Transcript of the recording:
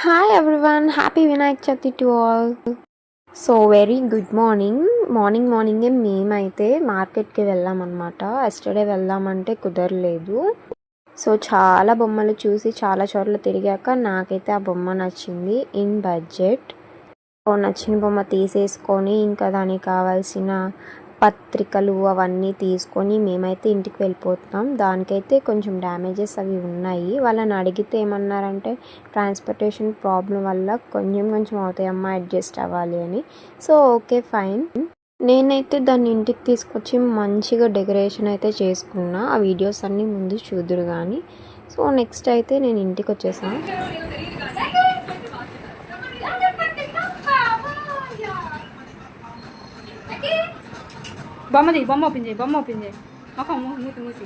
Hi everyone, happy Vinayak Chaturthi to all. So very good మార్నింగే మేమైతే మార్కెట్కి వెళ్ళామన్నమాట. ఎస్టర్డే వెళ్దామంటే కుదరలేదు. సో చాలా బొమ్మలు చూసి చాలా చోట్ల తిరిగాక నాకైతే ఆ బొమ్మ నచ్చింది ఇన్ బడ్జెట్. సో నచ్చిన బొమ్మ తీసేసుకొని ఇంకా దానికి కావాల్సిన పత్రికలు అవన్నీ తీసుకొని మేమైతే ఇంటికి వెళ్ళిపోతున్నాం. దానికైతే కొంచెం డ్యామేజెస్ అవి ఉన్నాయి. వాళ్ళని అడిగితే ఏమన్నారంటే ట్రాన్స్పోర్టేషన్ ప్రాబ్లం వల్ల కొంచెం అవుతాయమ్మా, అడ్జస్ట్ అవ్వాలి అని. So okay fine. నేనైతే దాన్ని ఇంటికి తీసుకొచ్చి మంచిగా డెకరేషన్ అయితే చేసుకున్నా. ఆ వీడియోస్ అన్నీ ముందు చూదురు కానీ. సో నెక్స్ట్ అయితే నేను ఇంటికి వచ్చేసాను. బొమ్మ ఓపెన్ చేయి. ఒక మూతి